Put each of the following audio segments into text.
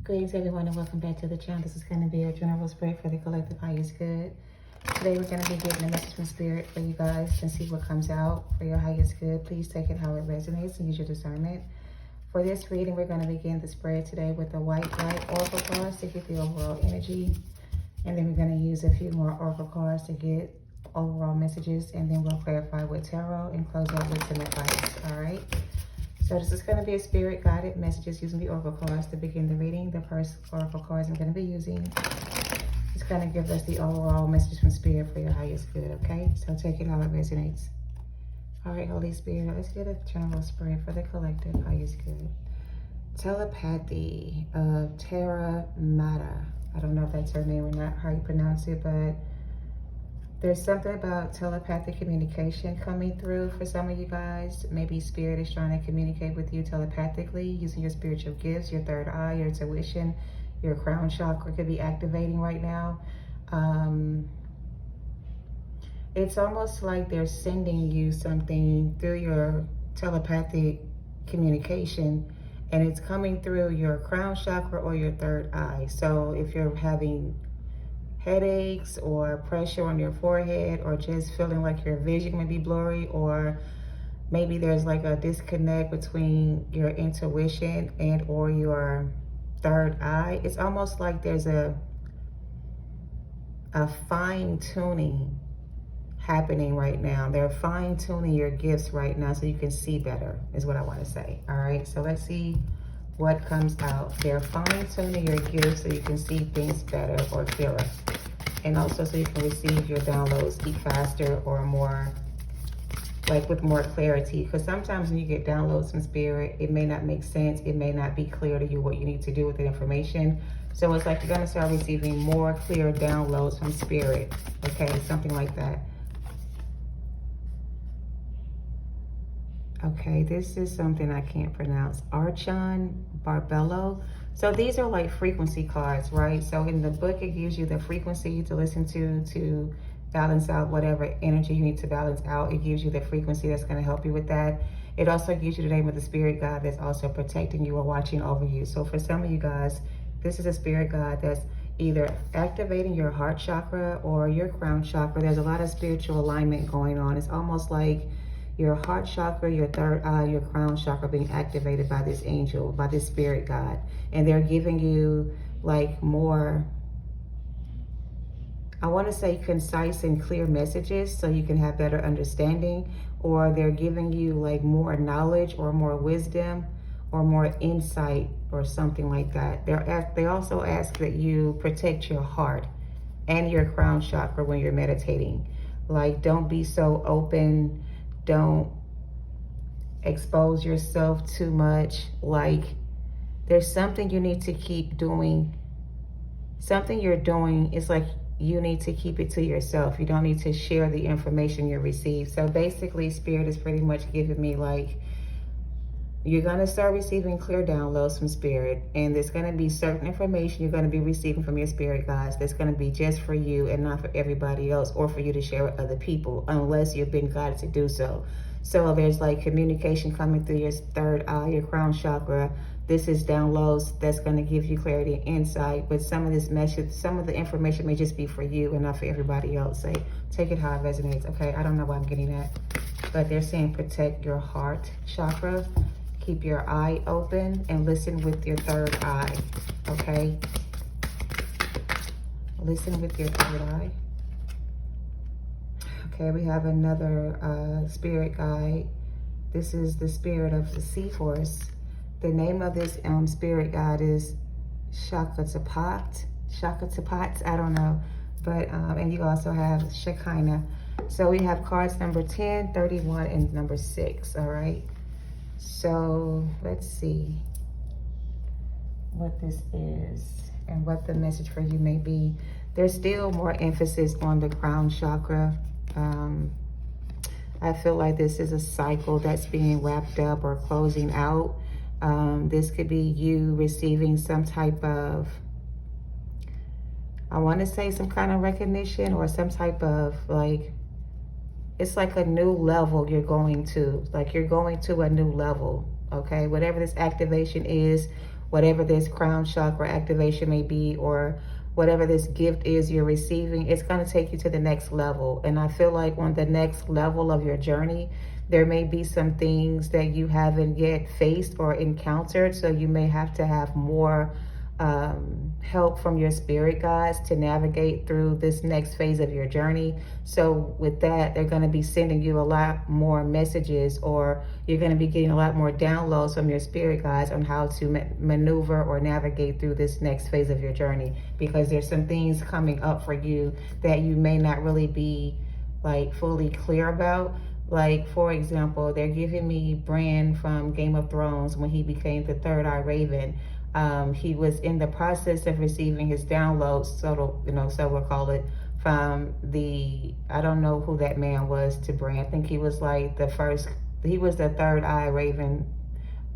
Greetings everyone and welcome back to the channel. This is going to be a general spread for the collective highest good. Today we're going to be getting a message from spirit for you guys and see what comes out for your highest good. Please take it how it resonates and use your discernment. For this reading, we're going to begin the spread today with the white light oracle cards to get the overall energy. And then we're going to use a few more oracle cards to get overall messages. And then we'll clarify with tarot and close out with some advice. All right. So this is going to be a spirit guided messages using the oracle cards to begin the reading. The first oracle cards I'm going to be using is going to give us the overall message from spirit for your highest good, okay? So take it how it resonates. All right, Holy Spirit, let's get a general spread for the collective highest good. Telepathy of Terra Mata. I don't know if that's her name or not, how you pronounce it, but there's something about telepathic communication coming through for some of you guys. Maybe spirit is trying to communicate with you telepathically using your spiritual gifts, your third eye, your intuition, your crown chakra could be activating right now. It's almost like they're sending you something through your telepathic communication, and it's coming through your crown chakra or your third eye. So if you're having headaches or pressure on your forehead, or just feeling like your vision may be blurry, or maybe there's like a disconnect between your intuition and or your third eye, it's almost like there's a fine tuning happening right now. They're fine tuning your gifts right now so you can see better, is what I want to say. All right, so let's see what comes out. They're fine tuning your gifts so you can see things better or clearer, and also so you can receive your downloads faster or more, like with more clarity. Because sometimes when you get downloads from spirit, it may not make sense. It may not be clear to you what you need to do with the information. So it's like you're going to start receiving more clear downloads from spirit. Okay, something like that. Okay, this is something I can't pronounce. Archon Barbello. So these are like frequency cards, right? So in the book, it gives you the frequency to listen to balance out whatever energy you need to balance out. It gives you the frequency that's going to help you with that. It also gives you the name of the spirit guide that's also protecting you or watching over you. So for some of you guys, this is a spirit guide that's either activating your heart chakra or your crown chakra. There's a lot of spiritual alignment going on. It's almost like your heart chakra, your third eye, your crown chakra being activated by this angel, by this spirit guide. And they're giving you like more, I want to say concise and clear messages so you can have better understanding, or they're giving you like more knowledge or more wisdom or more insight or something like that. They also ask that you protect your heart and your crown chakra when you're meditating. Like, don't be so open. Don't expose yourself too much. Like, there's something you need to keep doing. Something you're doing is like you need to keep it to yourself. You don't need to share the information you receive. So basically, spirit is pretty much giving me like, you're going to start receiving clear downloads from spirit, and there's going to be certain information you're going to be receiving from your spirit guides that's going to be just for you and not for everybody else, or for you to share with other people unless you've been guided to do so. So there's like communication coming through your third eye, your crown chakra. This is downloads that's going to give you clarity and insight, but some of this message, some of the information may just be for you and not for everybody else. Say, take it how it resonates. Okay, I don't know why I'm getting that, but they're saying protect your heart chakra. Keep your eye open and listen with your third eye, okay? Listen with your third eye. Okay, we have another spirit guide. This is the spirit of the seahorse. The name of this spirit guide is Shakatapat, I don't know. But, and you also have Shekinah. So we have cards number 10, 31, and number 6, all right? So let's see what this is and what the message for you may be. There's still more emphasis on the crown chakra. I feel like this is a cycle that's being wrapped up or closing out. This could be you receiving some type of, I want to say some kind of recognition or some type of like, it's like a new level you're going to. Like, you're going to a new level, okay? Whatever this activation is, whatever this crown chakra activation may be, or whatever this gift is you're receiving, it's going to take you to the next level. And I feel like on the next level of your journey, there may be some things that you haven't yet faced or encountered. So you may have to have more help from your spirit guides to navigate through this next phase of your journey. So with that, they're going to be sending you a lot more messages, or you're going to be getting a lot more downloads from your spirit guides on how to maneuver or navigate through this next phase of your journey, because there's some things coming up for you that you may not really be like fully clear about. Like, for example, they're giving me Bran from Game of Thrones when he became the Third Eye Raven. He was in the process of receiving his downloads, so we'll call it, from I don't know who that man was to Bran. I think he was like he was the Third Eye Raven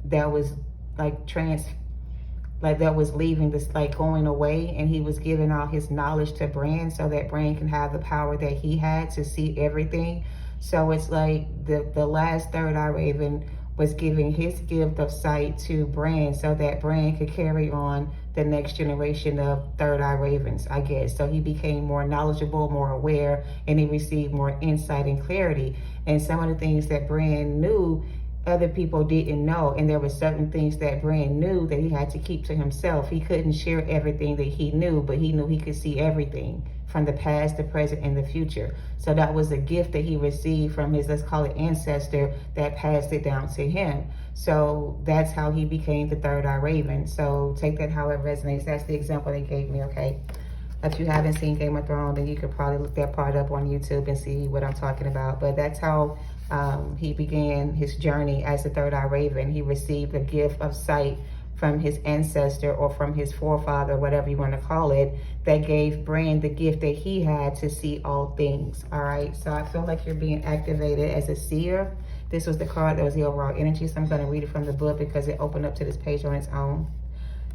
that was that was leaving this, like going away, and he was giving all his knowledge to Bran so that Bran can have the power that he had to see everything. So it's like the last Third Eye Raven was giving his gift of sight to Bran so that Bran could carry on the next generation of Third Eye Ravens, I guess. So he became more knowledgeable, more aware, and he received more insight and clarity. And some of the things that Bran knew, other people didn't know. And there were certain things that Bran knew that he had to keep to himself. He couldn't share everything that he knew, but he knew he could see everything from the past, the present, and the future. So that was a gift that he received from his, let's call it, ancestor that passed it down to him. So that's how he became the Third Eye Raven. So take that how it resonates. That's the example they gave me, okay? If you haven't seen Game of Thrones, then you could probably look that part up on YouTube and see what I'm talking about. But that's how he began his journey as the Third Eye Raven. He received a gift of sight from his ancestor or from his forefather, whatever you want to call it, that gave Bran the gift that he had to see all things. All right, so I feel like you're being activated as a seer. This was the card that was the overall energy, so I'm going to read it from the book because it opened up to this page on its own.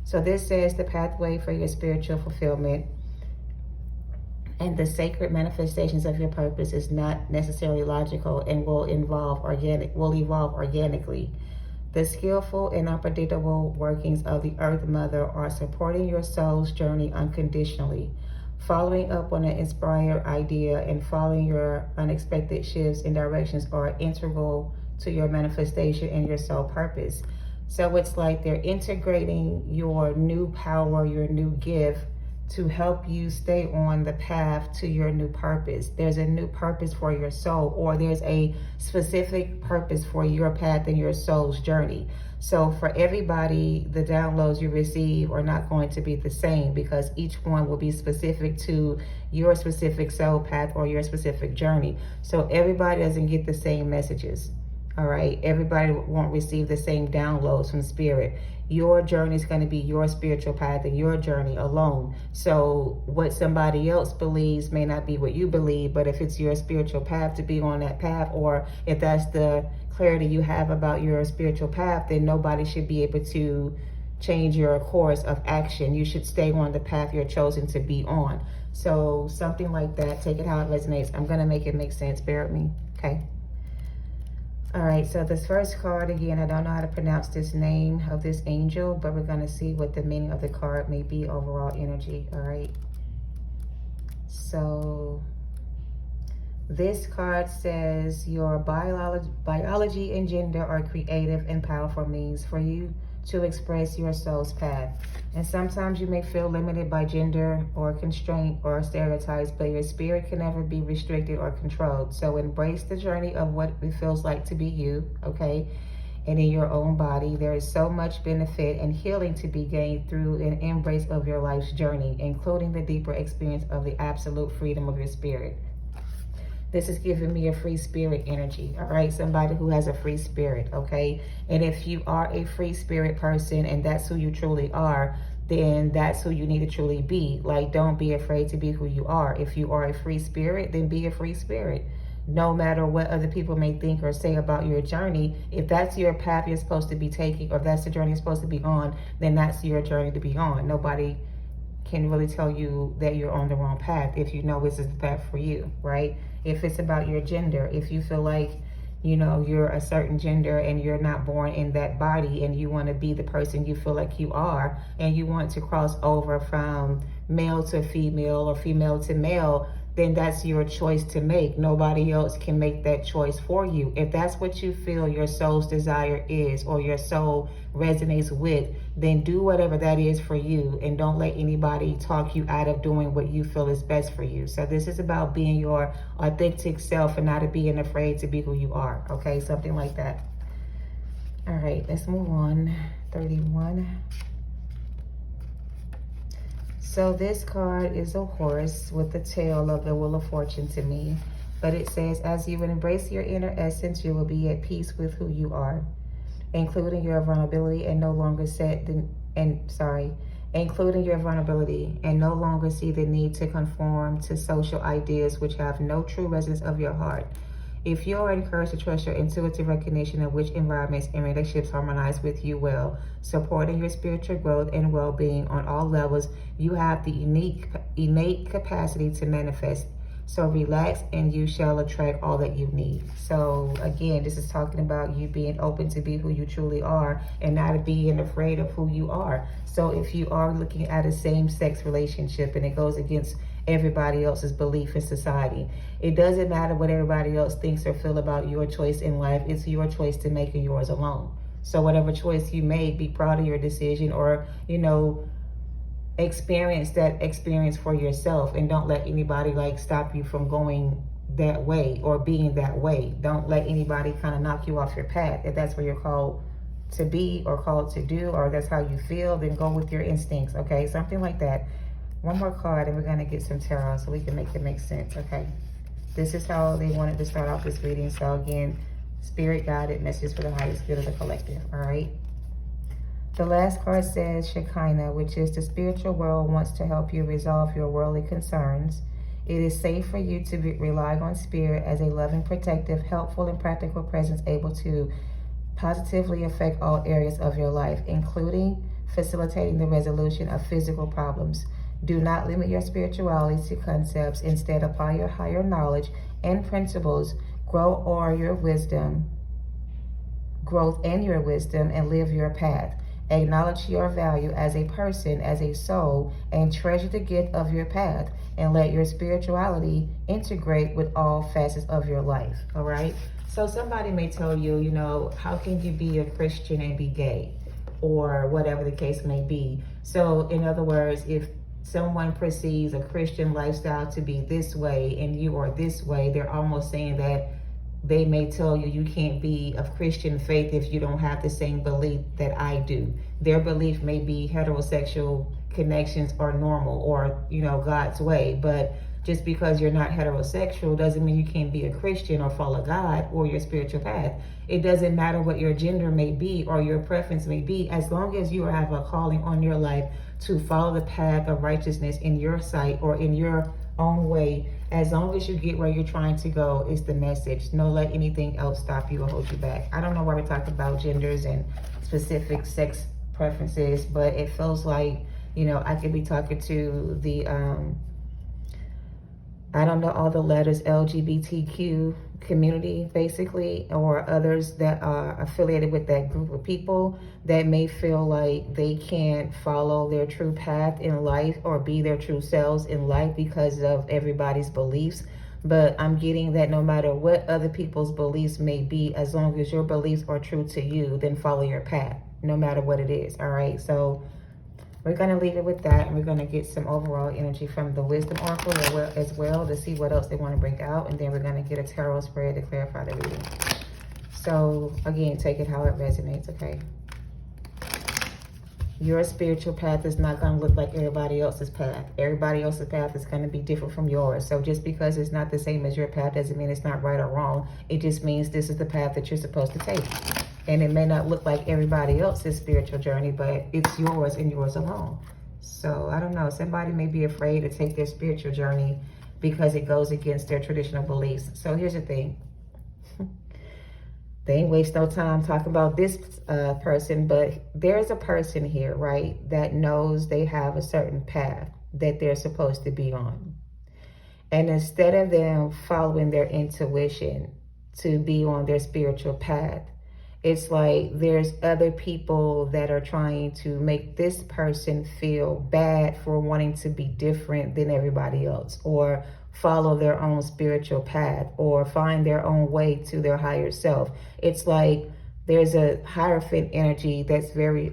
So this says the pathway for your spiritual fulfillment and the sacred manifestations of your purpose is not necessarily logical and will evolve organically. The skillful and unpredictable workings of the Earth Mother are supporting your soul's journey unconditionally. Following up on an inspired idea and following your unexpected shifts and directions are integral to your manifestation and your soul purpose. So it's like they're integrating your new power, your new gift, to help you stay on the path to your new purpose. There's a new purpose for your soul, or there's a specific purpose for your path and your soul's journey. So for everybody, the downloads you receive are not going to be the same, because each one will be specific to your specific soul path or your specific journey. So everybody doesn't get the same messages. All right, everybody won't receive the same downloads from spirit. Your journey is going to be your spiritual path and your journey alone. So what somebody else believes may not be what you believe, but if it's your spiritual path to be on that path, or if that's the clarity you have about your spiritual path, then nobody should be able to change your course of action. You should stay on the path you're chosen to be on. So something like that, take it how it resonates. I'm going to make it make sense. Bear with me. Okay. All right, so this first card, again, I don't know how to pronounce this name of this angel, but we're going to see what the meaning of the card may be, overall energy. All right. So this card says your biology and gender are creative and powerful means for you to express your soul's path. And sometimes you may feel limited by gender or constraint or stereotypes, but your spirit can never be restricted or controlled. So embrace the journey of what it feels like to be you, okay? And in your own body, there is so much benefit and healing to be gained through an embrace of your life's journey, including the deeper experience of the absolute freedom of your spirit. This is giving me a free spirit energy, all right? Somebody who has a free spirit, okay? And if you are a free spirit person and that's who you truly are, then that's who you need to truly be. Like, don't be afraid to be who you are. If you are a free spirit, then be a free spirit. No matter what other people may think or say about your journey, if that's your path you're supposed to be taking, or if that's the journey you're supposed to be on, then that's your journey to be on. Nobody can really tell you that you're on the wrong path if you know this is the path for you, right? If it's about your gender, if you feel like you know, you're a certain gender and you're not born in that body, and you want to be the person you feel like you are, and you want to cross over from male to female or female to male, then that's your choice to make. Nobody else can make that choice for you. If that's what you feel your soul's desire is, or your soul resonates with, then do whatever that is for you, and don't let anybody talk you out of doing what you feel is best for you. So this is about being your authentic self and not being afraid to be who you are, okay? Something like that. All right, let's move on. 31. So this card is a horse with the tail of the Wheel of Fortune to me. But it says, as you embrace your inner essence, you will be at peace with who you are, including your vulnerability, and no longer no longer see the need to conform to social ideas which have no true resonance of your heart. If you are encouraged to trust your intuitive recognition of which environments and relationships harmonize with you well, supporting your spiritual growth and well-being on all levels, you have the innate capacity to manifest. So relax and you shall attract all that you need. So again, this is talking about you being open to be who you truly are and not being afraid of who you are. So if you are looking at a same-sex relationship and it goes against everybody else's belief in society, it doesn't matter what everybody else thinks or feel about your choice in life. It's your choice to make, and yours alone. So whatever choice you make, be proud of your decision, or, you know, experience that experience for yourself, and don't let anybody like stop you from going that way or being that way. Don't let anybody kind of knock you off your path. If that's where you're called to be or called to do, or that's how you feel, then go with your instincts, okay? Something like that. One more card and we're going to get some tarot so we can make it make sense, okay? This is how they wanted to start off this reading. So again, spirit guided messages for the highest good of the collective, all right? The last card says Shekinah, which is the spiritual world wants to help you resolve your worldly concerns. It is safe for you to rely on spirit as a loving, protective, helpful, and practical presence able to positively affect all areas of your life, including facilitating the resolution of physical problems. Do not limit your spirituality to concepts. Instead, apply your higher knowledge and principles, growth and your wisdom, and live your path. Acknowledge your value as a person, as a soul, and treasure the gift of your path, and let your spirituality integrate with all facets of your life, all right? So somebody may tell you, you know, how can you be a Christian and be gay, or whatever the case may be. So in other words, if someone perceives a Christian lifestyle to be this way and you are this way, they're almost saying that they may tell you you can't be of Christian faith if you don't have the same belief that I do. Their belief may be heterosexual connections are normal, or, you know, God's way. But just because you're not heterosexual doesn't mean you can't be a Christian or follow God or your spiritual path. It doesn't matter what your gender may be or your preference may be, as long as you have a calling on your life to follow the path of righteousness in your sight or in your own way. As long as you get where you're trying to go is the message. Don't let anything else stop you or hold you back. I don't know why we're talking about genders and specific sex preferences, but it feels like, you know, I could be talking to the, I don't know all the letters, LGBTQ community, basically, or others that are affiliated with that group of people that may feel like they can't follow their true path in life or be their true selves in life because of everybody's beliefs. But I'm getting that no matter what other people's beliefs may be, as long as your beliefs are true to you, then follow your path, no matter what it is, all right? So we're going to leave it with that, and we're going to get some overall energy from the Wisdom Oracle as well to see what else they want to bring out, and then we're going to get a tarot spread to clarify the reading. So, again, take it how it resonates, okay? Your spiritual path is not going to look like everybody else's path. Everybody else's path is going to be different from yours. So just because it's not the same as your path doesn't mean it's not right or wrong. It just means this is the path that you're supposed to take. And it may not look like everybody else's spiritual journey, but it's yours and yours alone. So I don't know. Somebody may be afraid to take their spiritual journey because it goes against their traditional beliefs. So here's the thing. They ain't waste no time talking about this person, but there's a person here, right, that knows they have a certain path that they're supposed to be on. And instead of them following their intuition to be on their spiritual path. It's like there's other people that are trying to make this person feel bad for wanting to be different than everybody else, or follow their own spiritual path, or find their own way to their higher self. It's like there's a Hierophant energy that's very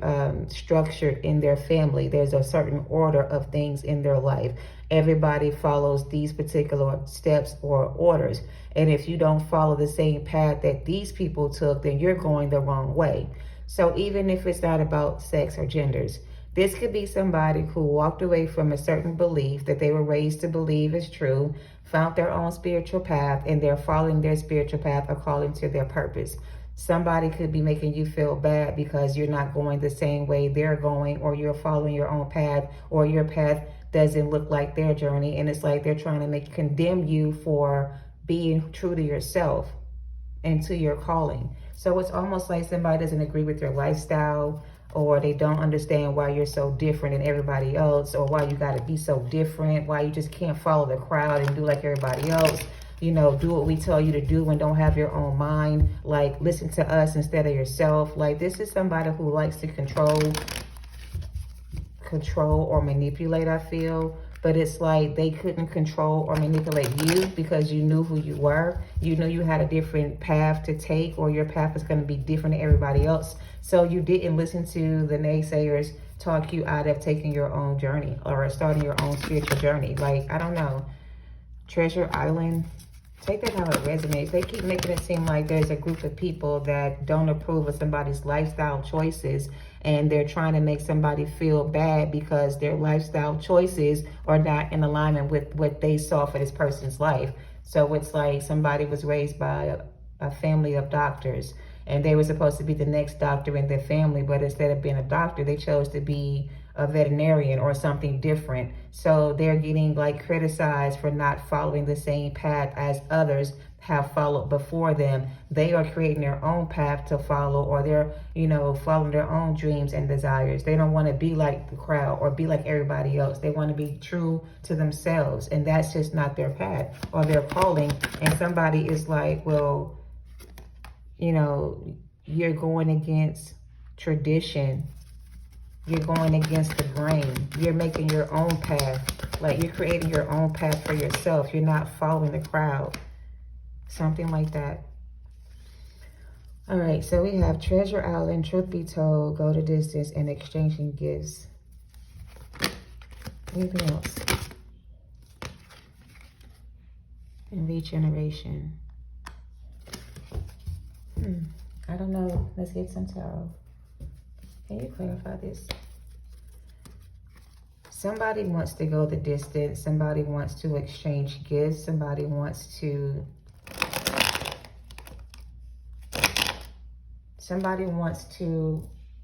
structured in their family. There's a certain order of things in their life. Everybody follows these particular steps or orders. And if you don't follow the same path that these people took, then you're going the wrong way. So even if it's not about sex or genders, this could be somebody who walked away from a certain belief that they were raised to believe is true, found their own spiritual path, and they're following their spiritual path according to their purpose. Somebody could be making you feel bad because you're not going the same way they're going, or you're following your own path, or your path doesn't look like their journey. And it's like they're trying to condemn you for being true to yourself and to your calling. So it's almost like somebody doesn't agree with your lifestyle, or they don't understand why you're so different than everybody else, or why you got to be so different, why you just can't follow the crowd and do like everybody else. You know, do what we tell you to do and don't have your own mind. Like, listen to us instead of yourself. Like, this is somebody who likes to control or manipulate, I feel. But it's like they couldn't control or manipulate you because you knew who you were. You knew you had a different path to take, or your path was going to be different than everybody else. So you didn't listen to the naysayers talk you out of taking your own journey or starting your own spiritual journey. Like, I don't know. Treasure Island. Take that how it resonates. They keep making it seem like there's a group of people that don't approve of somebody's lifestyle choices, and they're trying to make somebody feel bad because their lifestyle choices are not in alignment with what they saw for this person's life. So it's like somebody was raised by a family of doctors, and they were supposed to be the next doctor in their family, but instead of being a doctor, they chose to be a veterinarian or something different. So they're getting like criticized for not following the same path as others have followed before them. They are creating their own path to follow, or they're, you know, following their own dreams and desires. They don't want to be like the crowd or be like everybody else. They want to be true to themselves, and that's just not their path or their calling. And somebody is like, well, you know, you're going against tradition. You're going against the grain. You're making your own path. Like, you're creating your own path for yourself. You're not following the crowd. Something like that. All right, so we have Treasure Island, Truth Be Told, Go the Distance, and Exchanging Gifts. Anything else? And Regeneration. I don't know. Let's get some tarot. Can you clarify this? Somebody wants to go the distance. Somebody wants to exchange gifts. Somebody wants to...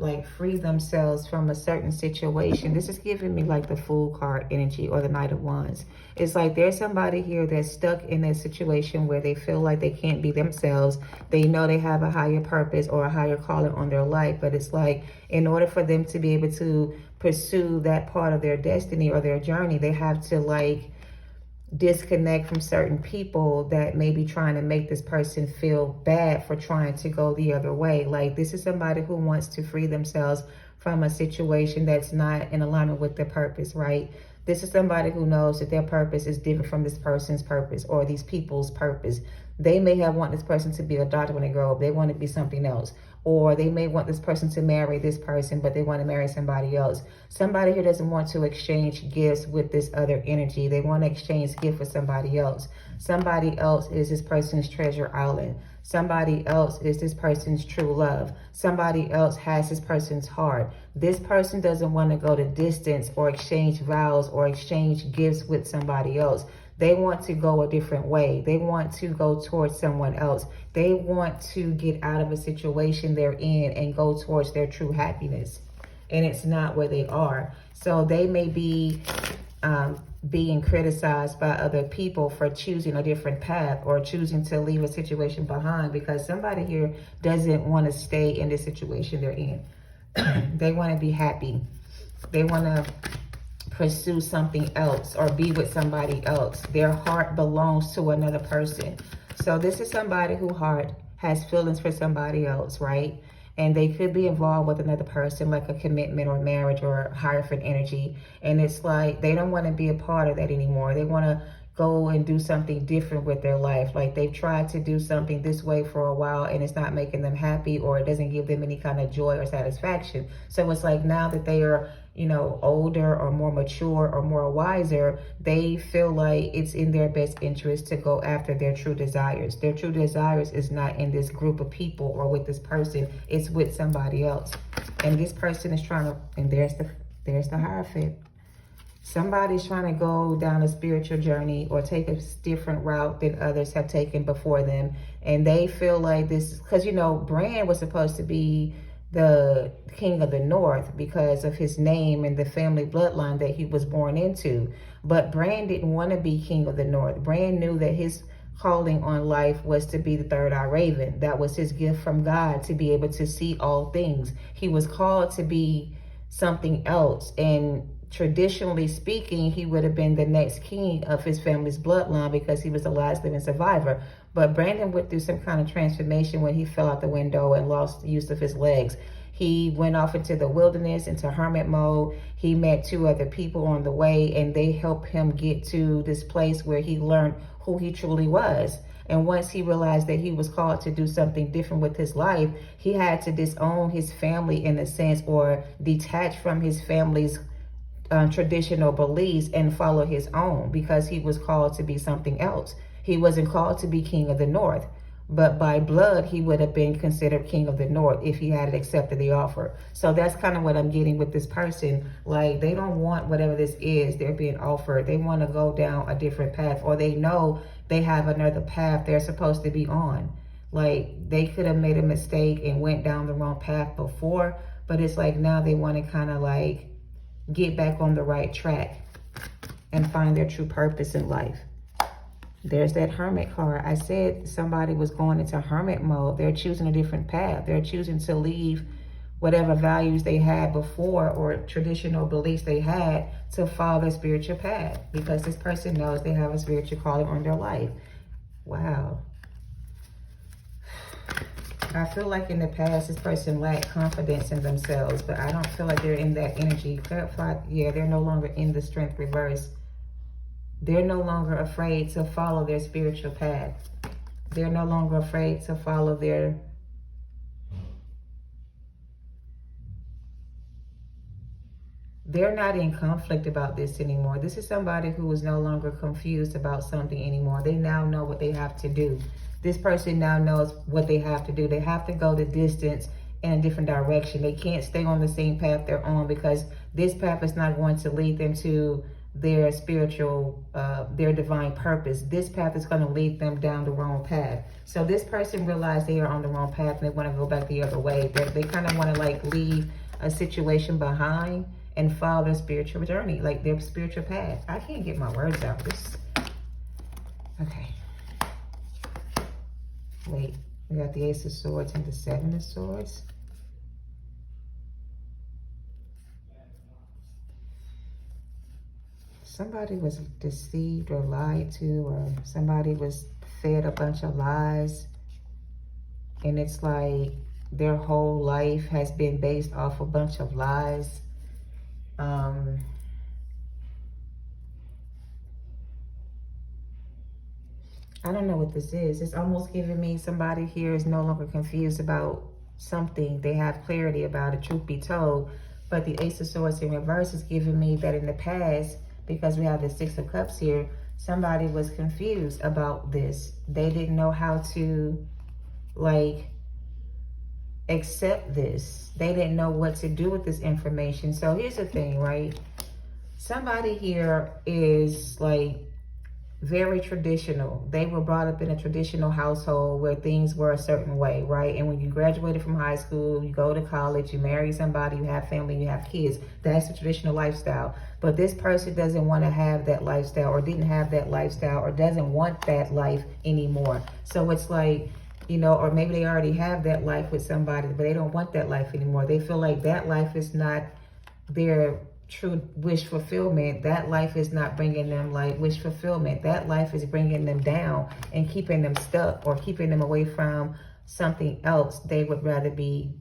like free themselves from a certain situation. This is giving me like the Fool card energy or the Knight of Wands. It's like there's somebody here that's stuck in a situation where they feel like they can't be themselves. They know they have a higher purpose or a higher calling on their life, but it's like in order for them to be able to pursue that part of their destiny or their journey, they have to like disconnect from certain people that may be trying to make this person feel bad for trying to go the other way. Like, this is somebody who wants to free themselves from a situation that's not in alignment with their purpose, right? This is somebody who knows that their purpose is different from this person's purpose or these people's purpose. They may have want this person to be a doctor when they grow up. They want to be something else. Or they may want this person to marry this person, but they want to marry somebody else. Somebody here doesn't want to exchange gifts with this other energy. They want to exchange gifts with somebody else. Somebody else is this person's treasure island. Somebody else is this person's true love. Somebody else has this person's heart. This person doesn't want to go the distance or exchange vows or exchange gifts with somebody else. They want to go a different way. They want to go towards someone else. They want to get out of a situation they're in and go towards their true happiness. And it's not where they are. So they may be being criticized by other people for choosing a different path or choosing to leave a situation behind, because somebody here doesn't want to stay in the situation they're in. They want to be happy. They want to pursue something else or be with somebody else. Their heart belongs to another person. So this is somebody who heart has feelings for somebody else, right? And they could be involved with another person, like a commitment or marriage or Hierophant energy. And it's like they don't want to be a part of that anymore. They want to go and do something different with their life. Like they've tried to do something this way for a while and it's not making them happy, or it doesn't give them any kind of joy or satisfaction. So it's like now that they are, you know, older or more mature or more wiser, they feel like it's in their best interest to go after their true desires. Their true desires is not in this group of people or with this person, it's with somebody else. And this person is trying to, and there's the Hierophant. Somebody's trying to go down a spiritual journey or take a different route than others have taken before them. And they feel like this, because, you know, Bran was supposed to be the king of the north because of his name and the family bloodline that he was born into. But Bran didn't want to be king of the north. Bran knew that his calling on life was to be the third eye raven. That was his gift from God, to be able to see all things. He was called to be something else. And traditionally speaking, he would have been the next king of his family's bloodline because he was the last living survivor. But Brandon went through some kind of transformation when he fell out the window and lost use of his legs. He went off into the wilderness, into hermit mode. He met 2 other people on the way, and they helped him get to this place where he learned who he truly was. And once he realized that he was called to do something different with his life, he had to disown his family in a sense, or detach from his family's traditional beliefs and follow his own, because he was called to be something else. He wasn't called to be king of the north, but by blood he would have been considered king of the north if he had accepted the offer. So that's kind of what I'm getting with this person. Like, they don't want whatever this is they're being offered. They want to go down a different path, or they know they have another path they're supposed to be on. Like, they could have made a mistake and went down the wrong path before, but it's like now they want to kind of like get back on the right track and find their true purpose in life. There's that Hermit card. I said somebody was going into hermit mode. They're choosing a different path. They're choosing to leave whatever values they had before or traditional beliefs they had to follow their spiritual path, because this person knows they have a spiritual calling on their life. Wow. I feel like in the past, this person lacked confidence in themselves, but I don't feel like they're in that energy. Clarify, yeah, they're no longer in the Strength reverse. They're no longer afraid to follow their spiritual path. They're no longer afraid to follow their... They're not in conflict about this anymore. This is somebody who is no longer confused about something anymore. They now know what they have to do. This person now knows what they have to do. They have to go the distance in a different direction. They can't stay on the same path they're on, because this path is not going to lead them to their spiritual, their divine purpose. This path is going to lead them down the wrong path. So this person realized they are on the wrong path and they want to go back the other way. They kind of want to like leave a situation behind and follow their spiritual journey, like their spiritual path. I can't get my words out. Okay. Wait, we got the Ace of Swords and the Seven of Swords. Somebody was deceived or lied to, or somebody was fed a bunch of lies. And it's like their whole life has been based off a bunch of lies. I don't know what this is. It's almost giving me somebody here is no longer confused about something. They have clarity about it, truth be told. But the Ace of Swords in reverse is giving me that in the past, because we have the Six of Cups here, somebody was confused about this. They didn't know how to, like, accept this. They didn't know what to do with this information. So here's the thing, right? Somebody here is, like, very traditional. They were brought up in a traditional household where things were a certain way, right? And when you graduated from high school, you go to college, you marry somebody, you have family, you have kids. That's the traditional lifestyle. But this person doesn't want to have that lifestyle, or didn't have that lifestyle, or doesn't want that life anymore. So it's like, you know, or maybe they already have that life with somebody, but they don't want that life anymore. They feel like that life is not their true wish fulfillment, that life is not bringing them like wish fulfillment. That life is bringing them down and keeping them stuck or keeping them away from something else they would rather be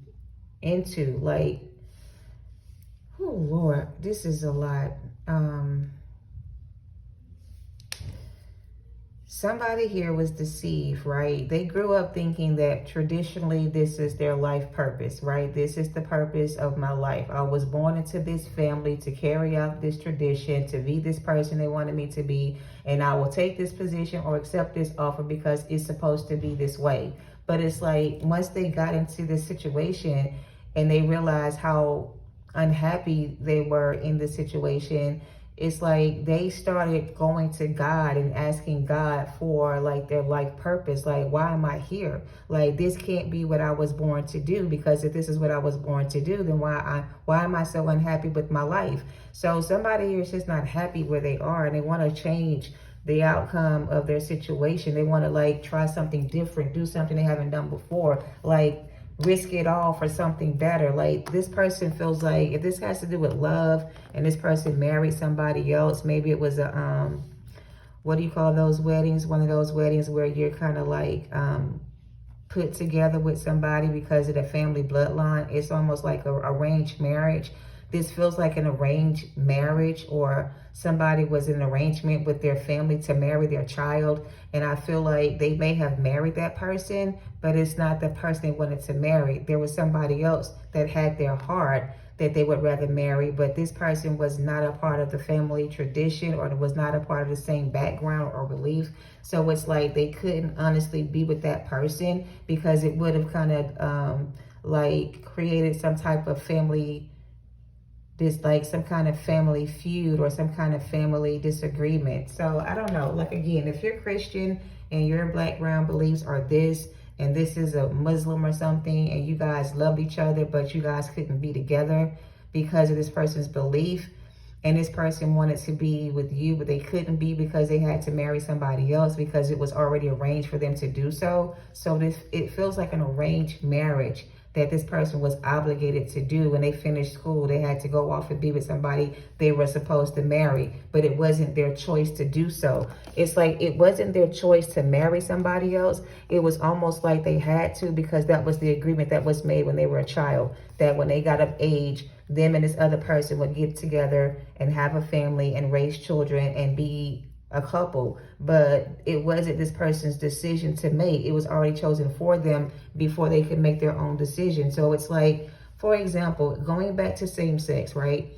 into. Like, oh Lord, this is a lot. Somebody here was deceived, right? They grew up thinking that traditionally this is their life purpose, right? This is the purpose of my life. I was born into this family to carry out this tradition, to be this person they wanted me to be, and I will take this position or accept this offer because it's supposed to be this way. But it's like once they got into this situation and they realized how unhappy they were in the situation, it's like they started going to God and asking God for like their life purpose. Like, why am I here? Like, this can't be what I was born to do, because if this is what I was born to do, then why am I so unhappy with my life? So somebody here is just not happy where they are, and they want to change the outcome of their situation. They want to like try something different, do something they haven't done before, like risk it all for something better. Like, this person feels like if this has to do with love and this person married somebody else, maybe it was a what do you call those weddings? One of those weddings where you're kind of like put together with somebody because of the family bloodline. It's almost like a arranged marriage. This feels like an arranged marriage, or somebody was in an arrangement with their family to marry their child. And I feel like they may have married that person, but it's not the person they wanted to marry. There was somebody else that had their heart that they would rather marry, but this person was not a part of the family tradition, or was not a part of the same background or belief. So it's like they couldn't honestly be with that person because it would have kind of like created some type of family, this like some kind of family feud or some kind of family disagreement. So I don't know. Like, again, if you're Christian and your background beliefs are this, and this is a Muslim or something, and you guys loved each other, but you guys couldn't be together because of this person's belief, and this person wanted to be with you, but they couldn't be because they had to marry somebody else because it was already arranged for them to do so. So it feels like an arranged marriage that this person was obligated to do. When they finished school, they had to go off and be with somebody they were supposed to marry, but it wasn't their choice to do so. It's like it wasn't their choice to marry somebody else. It was almost like they had to, because that was the agreement that was made when they were a child, that when they got of age, them and this other person would get together and have a family and raise children and be a couple. But it wasn't this person's decision to make. It was already chosen for them before they could make their own decision. So it's like, for example, going back to same sex, right?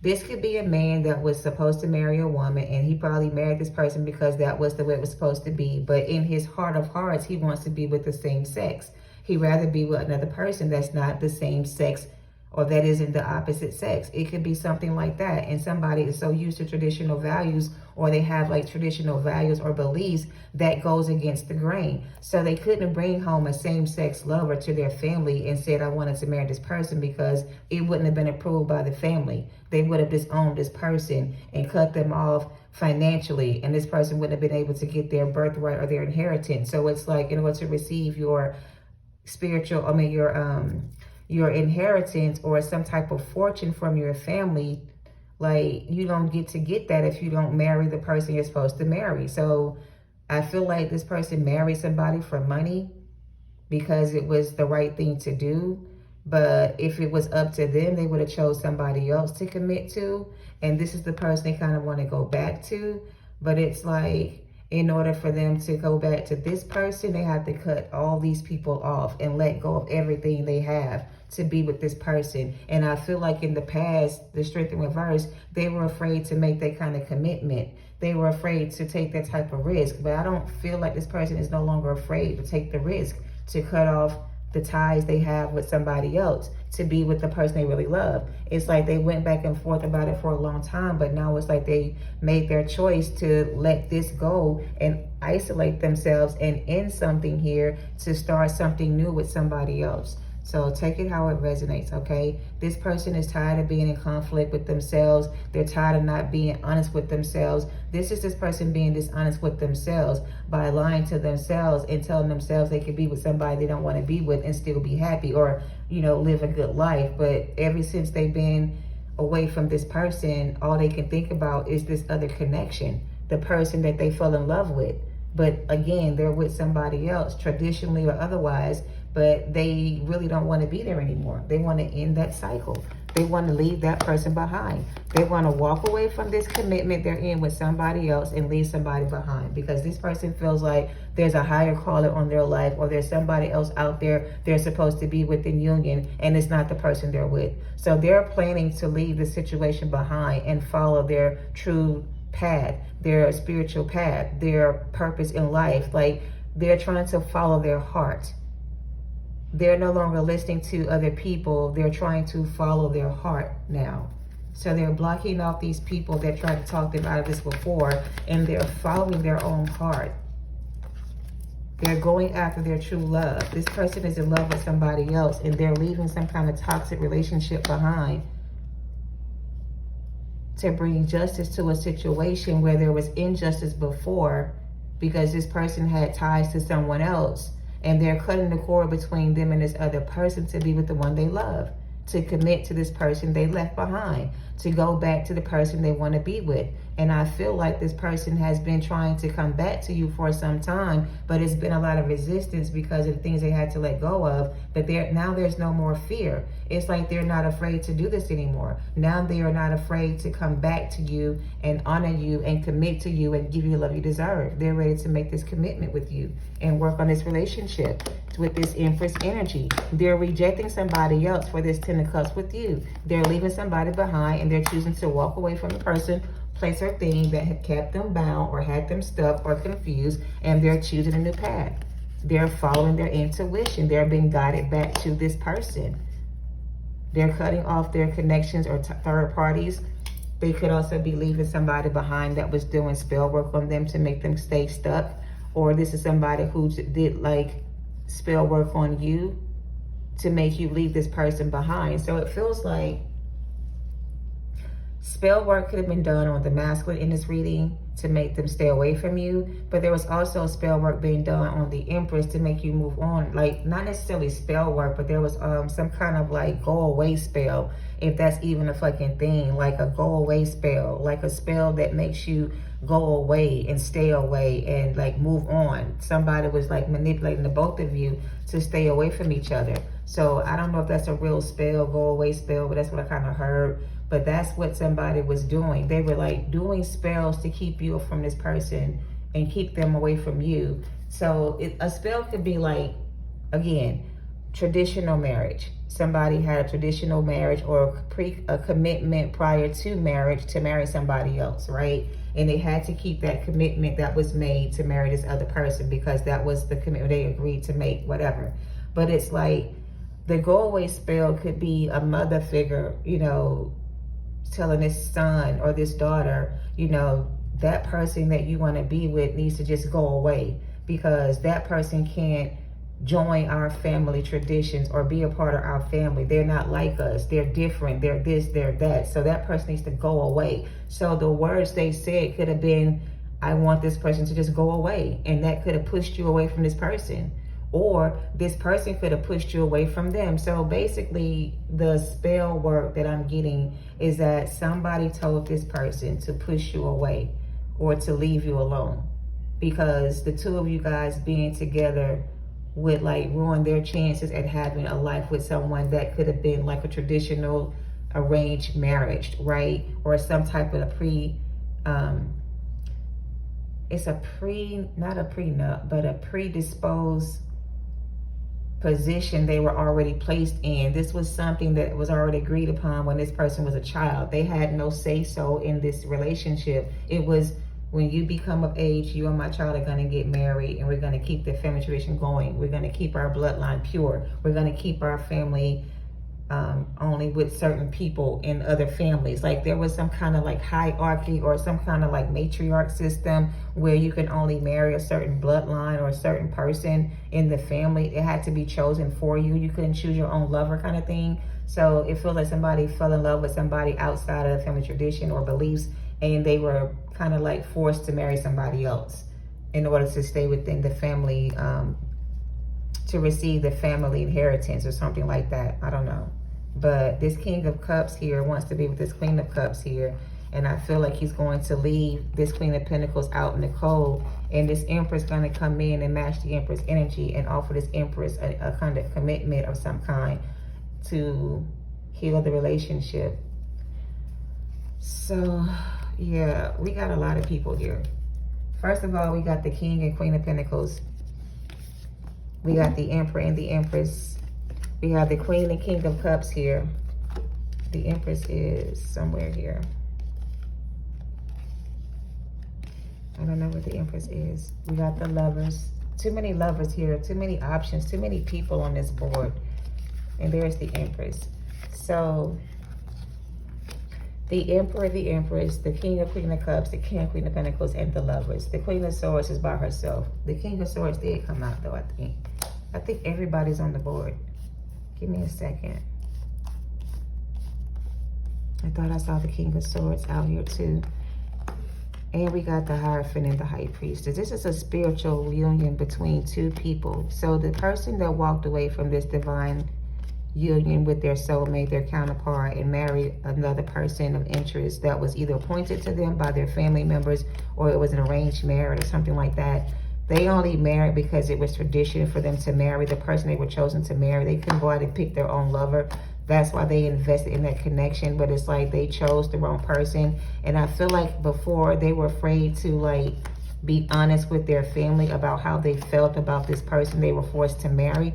This could be a man that was supposed to marry a woman, and he probably married this person because that was the way it was supposed to be. But in his heart of hearts, he wants to be with the same sex. He'd rather be with another person that's not the same sex, or that isn't the opposite sex. It could be something like that. And somebody is so used to traditional values, or they have like traditional values or beliefs that goes against the grain. So they couldn't bring home a same-sex lover to their family and said, I wanted to marry this person, because it wouldn't have been approved by the family. They would have disowned this person and cut them off financially, and this person wouldn't have been able to get their birthright or their inheritance. So it's like, in order to receive your spiritual, your inheritance or some type of fortune from your family, like, you don't get to get that if you don't marry the person you're supposed to marry. So I feel like this person married somebody for money because it was the right thing to do. But if it was up to them, they would have chose somebody else to commit to. And this is the person they kind of want to go back to. But it's like, in order for them to go back to this person, they have to cut all these people off and let go of everything they have to be with this person. And I feel like in the past, the Strength in Reverse, they were afraid to make that kind of commitment. They were afraid to take that type of risk. But I don't feel like this person is no longer afraid to take the risk to cut off the ties they have with somebody else to be with the person they really love. It's like they went back and forth about it for a long time, but now it's like they made their choice to let this go and isolate themselves and end something here to start something new with somebody else. So take it how it resonates, okay? This person is tired of being in conflict with themselves. They're tired of not being honest with themselves. This is this person being dishonest with themselves by lying to themselves and telling themselves they could be with somebody they don't want to be with and still be happy, or, you know, live a good life. But ever since they've been away from this person, all they can think about is this other connection, the person that they fell in love with. But again, they're with somebody else, traditionally or otherwise, but they really don't want to be there anymore. They want to end that cycle. They want to leave that person behind. They want to walk away from this commitment they're in with somebody else and leave somebody behind, because this person feels like there's a higher calling on their life, or there's somebody else out there they're supposed to be with in union, and it's not the person they're with. So they're planning to leave the situation behind and follow their true path, their spiritual path, their purpose in life. Like, they're trying to follow their heart. They're no longer listening to other people. They're trying to follow their heart now. So they're blocking off these people that tried to talk them out of this before, and they're following their own heart. They're going after their true love. This person is in love with somebody else, and they're leaving some kind of toxic relationship behind to bring justice to a situation where there was injustice before, because this person had ties to someone else. And they're cutting the cord between them and this other person to be with the one they love, to commit to this person they left behind, to go back to the person they want to be with. And I feel like this person has been trying to come back to you for some time, but it's been a lot of resistance because of the things they had to let go of. But now there's no more fear. It's like they're not afraid to do this anymore. Now they are not afraid to come back to you and honor you and commit to you and give you the love you deserve. They're ready to make this commitment with you and work on this relationship with this Empress energy. They're rejecting somebody else for this Ten of Cups with you. They're leaving somebody behind, and they're choosing to walk away from the person, place, or thing that had kept them bound or had them stuck or confused, and they're choosing a new path. They're following their intuition. They're being guided back to this person. They're cutting off their connections or third parties. They could also be leaving somebody behind that was doing spell work on them to make them stay stuck. Or this is somebody who did like spell work on you to make you leave this person behind. So it feels like spell work could have been done on the masculine in this reading to make them stay away from you, but there was also spell work being done on the Empress to make you move on. Like, not necessarily spell work, but there was some kind of like go away spell, if that's even a fucking thing, like a go away spell, like a spell that makes you go away and stay away and like move on. Somebody was like manipulating the both of you to stay away from each other. So I don't know if that's a real spell, go away spell, but that's what I kind of heard. But that's what somebody was doing. They were like doing spells to keep you from this person and keep them away from you. So a spell could be like, again, traditional marriage. Somebody had a traditional marriage or a commitment prior to marriage to marry somebody else, right? And they had to keep that commitment that was made to marry this other person because that was the commitment they agreed to make, whatever. But it's like the go away spell could be a mother figure, you know, telling this son or this daughter, you know, that person that you want to be with needs to just go away because that person can't join our family traditions or be a part of our family. They're not like us. They're different. They're this, they're that. So that person needs to go away. So the words they said could have been, I want this person to just go away. And that could have pushed you away from this person. Or this person could have pushed you away from them. So basically, the spell work that I'm getting is that somebody told this person to push you away or to leave you alone. Because the two of you guys being together would like ruin their chances at having a life with someone that could have been like a traditional arranged marriage, right? Or some type of not a prenup, but a predisposed position they were already placed in. This was something that was already agreed upon when this person was a child. They had no say-so in this relationship. It was, when you become of age, you and my child are going to get married and we're going to keep the family tradition going. We're going to keep our bloodline pure. We're going to keep our family only with certain people in other families. Like there was some kind of like hierarchy or some kind of like matriarch system where you can only marry a certain bloodline or a certain person in the family. It had to be chosen for you. You couldn't choose your own lover kind of thing. So it feels like somebody fell in love with somebody outside of the family tradition or beliefs, and they were kind of like forced to marry somebody else in order to stay within the family, to receive the family inheritance or something like that. I don't know. But this King of Cups here wants to be with this Queen of Cups here. And I feel like he's going to leave this Queen of Pentacles out in the cold. And this Empress going to come in and match the Empress energy and offer this Empress a kind of commitment of some kind to heal the relationship. So, yeah, we got a lot of people here. First of all, we got the King and Queen of Pentacles. We got the Emperor and the Empress. We have the Queen and King of Cups here. The Empress is somewhere here. I don't know where the Empress is. We got the Lovers. Too many lovers here. Too many options. Too many people on this board. And there's the Empress. So, the Emperor, the Empress, the King of Queen of Cups, the King of Queen of Pentacles, and the Lovers. The Queen of Swords is by herself. The King of Swords did come out, though, I think. I think everybody's on the board. Give me a second. I thought I saw the King of Swords out here, too. And we got the Hierophant and the High Priestess. This is a spiritual union between two people. So the person that walked away from this divine union with their soulmate, their counterpart, and married another person of interest that was either appointed to them by their family members or it was an arranged marriage or something like that. They only married because it was tradition for them to marry the person they were chosen to marry. They couldn't go out and pick their own lover. That's why they invested in that connection. But it's like they chose the wrong person. And I feel like before they were afraid to like be honest with their family about how they felt about this person they were forced to marry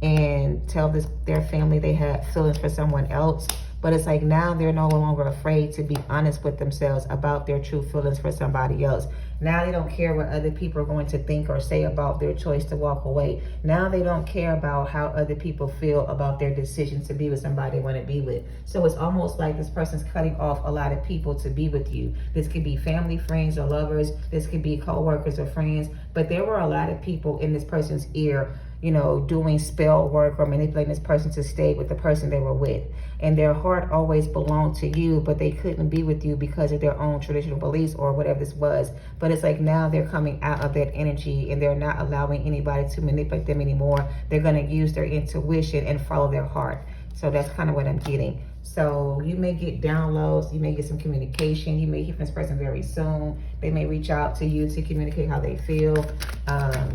and tell their family they had feelings for someone else. But it's like now they're no longer afraid to be honest with themselves about their true feelings for somebody else. Now they don't care what other people are going to think or say about their choice to walk away. Now they don't care about how other people feel about their decision to be with somebody they want to be with. So it's almost like this person's cutting off a lot of people to be with you. This could be family, friends, or lovers. This could be co-workers or friends. But there were a lot of people in this person's ear, you know, doing spell work or manipulating this person to stay with the person they were with. And their heart always belonged to you, but they couldn't be with you because of their own traditional beliefs or whatever this was. But it's like now they're coming out of that energy and they're not allowing anybody to manipulate them anymore. They're going to use their intuition and follow their heart. So that's kind of what I'm getting. So you may get downloads, you may get some communication, you may hear from this person very soon. They may reach out to you to communicate how they feel.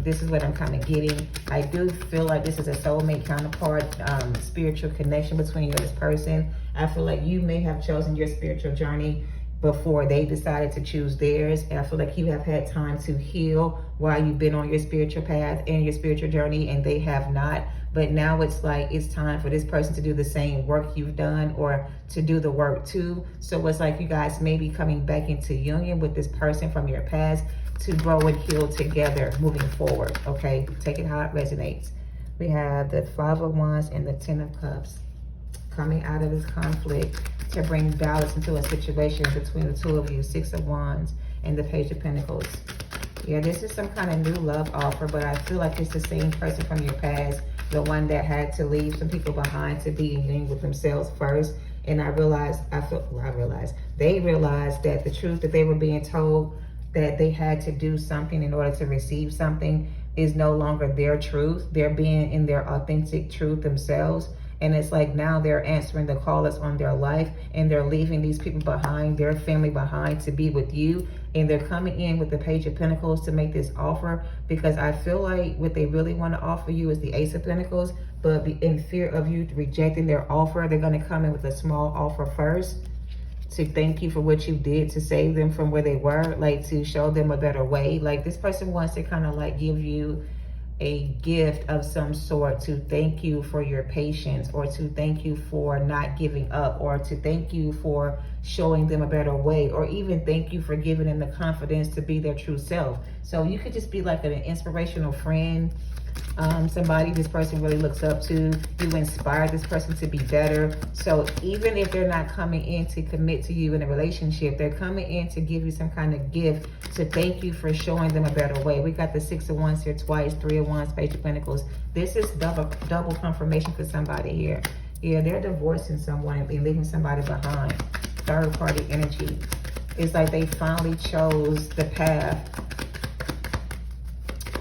This is what I'm kind of getting. I do feel like this is a soulmate counterpart, spiritual connection between you and this person. I feel like you may have chosen your spiritual journey before they decided to choose theirs. And I feel like you have had time to heal while you've been on your spiritual path and your spiritual journey, and they have not. But now it's like it's time for this person to do the same work you've done or to do the work too. So it's like you guys may be coming back into union with this person from your past to grow and heal together moving forward, okay? Take it how it resonates. We have the 5 of Wands and the 10 of Cups coming out of this conflict to bring balance into a situation between the two of you. 6 of Wands and the Page of Pentacles. Yeah, this is some kind of new love offer, but I feel like it's the same person from your past, the one that had to leave some people behind to be in union with themselves first. And they realized that the truth that they were being told, that they had to do something in order to receive something, is no longer their truth. They're being in their authentic truth themselves. And it's like now they're answering the call that's on their life, and they're leaving these people behind, their family behind, to be with you. And they're coming in with the Page of Pentacles to make this offer, because I feel like what they really want to offer you is the Ace of Pentacles. But in fear of you rejecting their offer, they're going to come in with a small offer first to thank you for what you did to save them from where they were, like to show them a better way. Like this person wants to kind of like give you a gift of some sort to thank you for your patience, or to thank you for not giving up, or to thank you for showing them a better way, or even thank you for giving them the confidence to be their true self. So you could just be like an inspirational friend, somebody this person really looks up to. You inspire this person to be better. So even if they're not coming in to commit to you in a relationship, they're coming in to give you some kind of gift to thank you for showing them a better way. We got the 6 of Wands here twice, 3 of Wands, Page of Pentacles. This is double confirmation for somebody here. Yeah, they're divorcing someone and leaving somebody behind. Third party energy. It's like they finally chose the path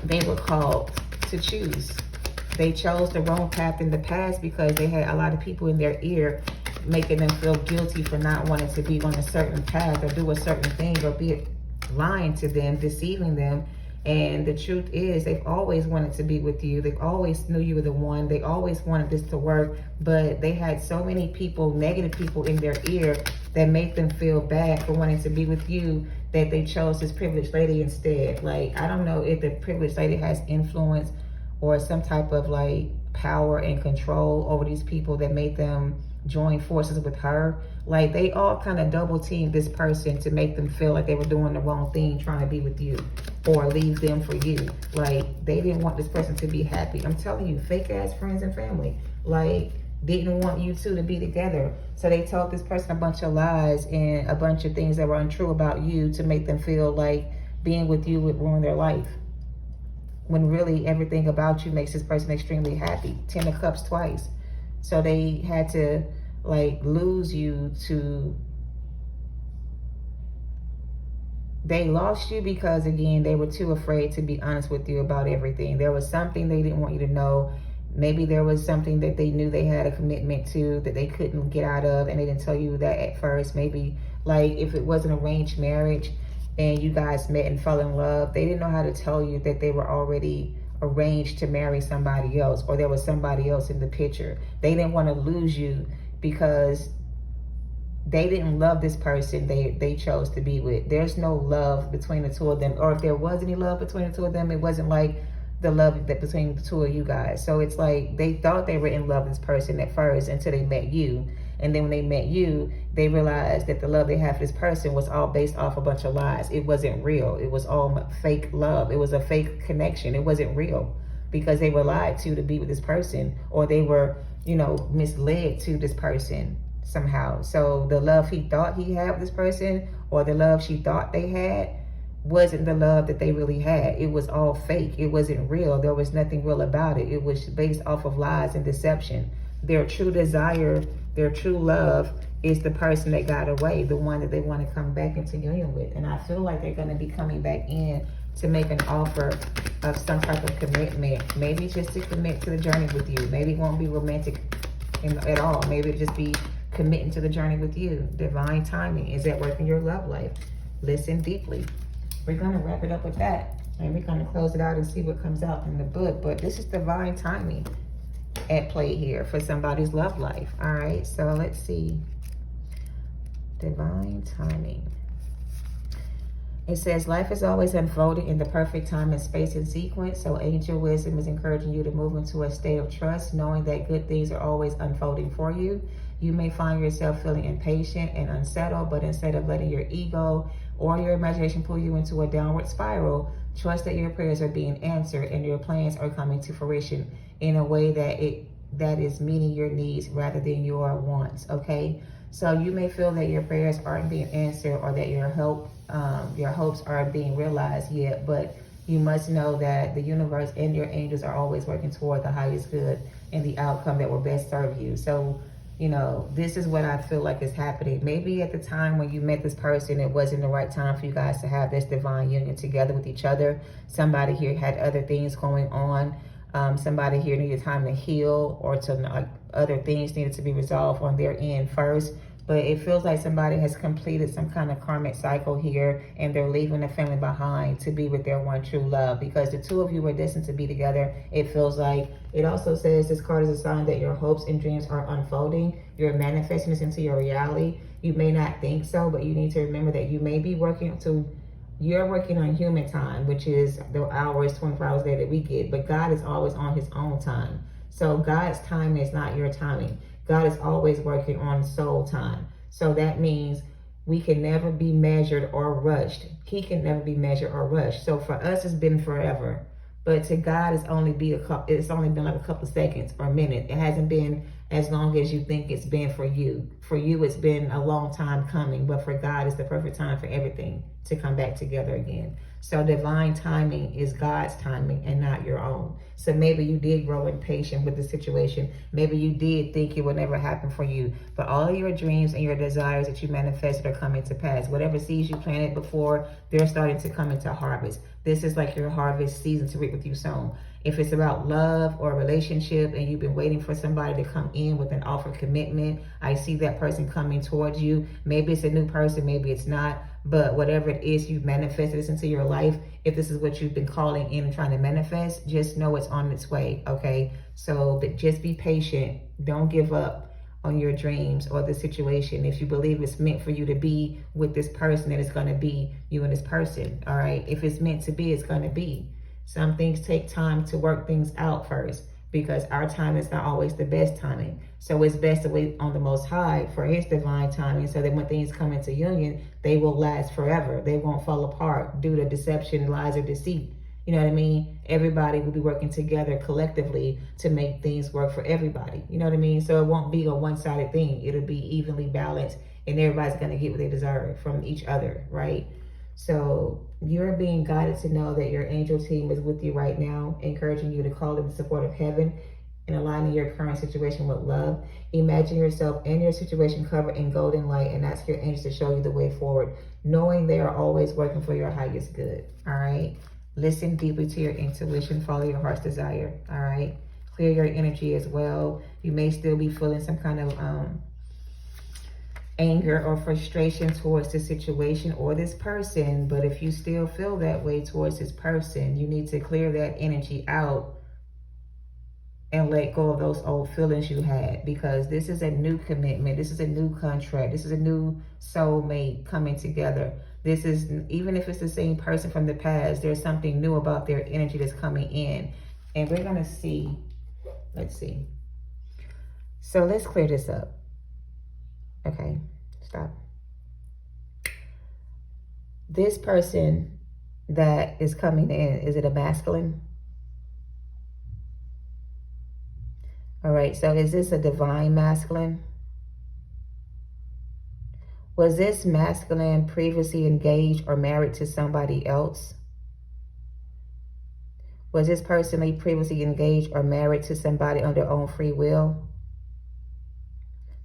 they were called to choose. They chose the wrong path in the past because they had a lot of people in their ear making them feel guilty for not wanting to be on a certain path or do a certain thing, or be lying to them, deceiving them. And the truth is, they've always wanted to be with you. They've always knew you were the one. They always wanted this to work, but they had so many people, negative people in their ear, that made them feel bad for wanting to be with you, that they chose this privileged lady instead. Like, I don't know if the privileged lady has influence or some type of like power and control over these people that made them join forces with her. Like, they all kind of double teamed this person to make them feel like they were doing the wrong thing trying to be with you or leave them for you. Like, they didn't want this person to be happy. I'm telling you, fake ass friends and family, like, didn't want you two to be together. So they told this person a bunch of lies and a bunch of things that were untrue about you to make them feel like being with you would ruin their life, when really everything about you makes this person extremely happy. 10 of Cups twice. So they had to like lose you to, they lost you because, again, they were too afraid to be honest with you about everything. There was something they didn't want you to know. Maybe there was something that they knew they had a commitment to that they couldn't get out of, and they didn't tell you that at first. Maybe like if it was an arranged marriage and you guys met and fell in love, they didn't know how to tell you that they were already arranged to marry somebody else, or there was somebody else in the picture. They didn't want to lose you because they didn't love this person they chose to be with. There's no love between the two of them, or if there was any love between the two of them, it wasn't like the love that between the two of you guys. So it's like they thought they were in love with this person at first until they met you. And then when they met you, they realized that the love they had for this person was all based off a bunch of lies. It wasn't real. It was all fake love. It was a fake connection. It wasn't real because they were lied to be with this person, or they were, you know, misled to this person somehow. So the love he thought he had with this person, or the love she thought they had, wasn't the love that they really had. It was all fake. It wasn't real. There was nothing real about it. It was based off of lies and deception. Their true desire, their true love is the person that got away, the one that they want to come back into union with. And I feel like they're going to be coming back in to make an offer of some type of commitment. Maybe just to commit to the journey with you. Maybe it won't be romantic at all. Maybe it'll just be committing to the journey with you. Divine timing is at work in your love life. Listen deeply. We're going to wrap it up with that. And we're going to close it out and see what comes out in the book. But this is divine timing at play here for somebody's love life. All right, so let's see. Divine timing. It says, life is always unfolding in the perfect time and space and sequence. So angel wisdom is encouraging you to move into a state of trust, knowing that good things are always unfolding for you. You may find yourself feeling impatient and unsettled, but instead of letting your ego or your imagination pull you into a downward spiral, trust that your prayers are being answered and your plans are coming to fruition in a way that is meeting your needs rather than your wants. Okay, so you may feel that your prayers aren't being answered, or that your hopes aren't being realized yet, but you must know that the universe and your angels are always working toward the highest good and the outcome that will best serve you. So, you know, this is what I feel like is happening. Maybe at the time when you met this person, it wasn't the right time for you guys to have this divine union together with each other. Somebody here had other things going on. Somebody here needed time to heal, or to other things needed to be resolved on their end first. But it feels like somebody has completed some kind of karmic cycle here, and they're leaving the family behind to be with their one true love, because the two of you were destined to be together. It feels like. It also says this card is a sign that your hopes and dreams are unfolding. You're manifesting this into your reality. You may not think so, but you need to remember that you may be you're working on human time, which is the hours, 24 hours a day that we get. But God is always on his own time. So God's timing is not your timing. God is always working on soul time. So that means we can never be measured or rushed. He can never be measured or rushed. So for us, it's been forever. But to God, it's only been like a couple of seconds or a minute. It hasn't been as long as you think it's been for you. For you, it's been a long time coming. But for God, it's the perfect time for everything to come back together again. So divine timing is God's timing and not your own. So maybe you did grow impatient with the situation. Maybe you did think it would never happen for you. But all of your dreams and your desires that you manifested are coming to pass. Whatever seeds you planted before, they're starting to come into harvest. This is like your harvest season to reap what you sown. If it's about love or a relationship and you've been waiting for somebody to come in with an offer of commitment, I see that person coming towards you. Maybe it's a new person, maybe it's not. But whatever it is you've manifested this into your life, if this is what you've been calling in and trying to manifest, just know it's on its way, okay? So just be patient. Don't give up on your dreams or the situation. If you believe it's meant for you to be with this person, then it's going to be you and this person, all right? If it's meant to be, it's going to be. Some things take time to work things out first, because our time is not always the best timing. So it's best to wait on the Most High for his divine timing, so that when things come into union, they will last forever. They won't fall apart due to deception, lies, or deceit. You know what I mean? Everybody will be working together collectively to make things work for everybody. You know what I mean? So it won't be a one-sided thing. It'll be evenly balanced, and everybody's going to get what they deserve from each other, right? So you're being guided to know that your angel team is with you right now, encouraging you to call in the support of heaven and aligning your current situation with love. Imagine yourself and your situation covered in golden light, and ask your angels to show you the way forward, knowing they are always working for your highest good, all right? Listen deeply to your intuition. Follow your heart's desire, all right? Clear your energy as well. You may still be feeling some kind of anger or frustration towards the situation or this person. But if you still feel that way towards this person, you need to clear that energy out and let go of those old feelings you had, because this is a new commitment. This is a new contract. This is a new soulmate coming together. This is, even if it's the same person from the past, there's something new about their energy that's coming in. And we're going to see, let's see. So let's clear this up. Okay, stop. This person that is coming in, is it a masculine? All right, so is this a divine masculine? Was this masculine previously engaged or married to somebody else? Was this person previously engaged or married to somebody on their own free will?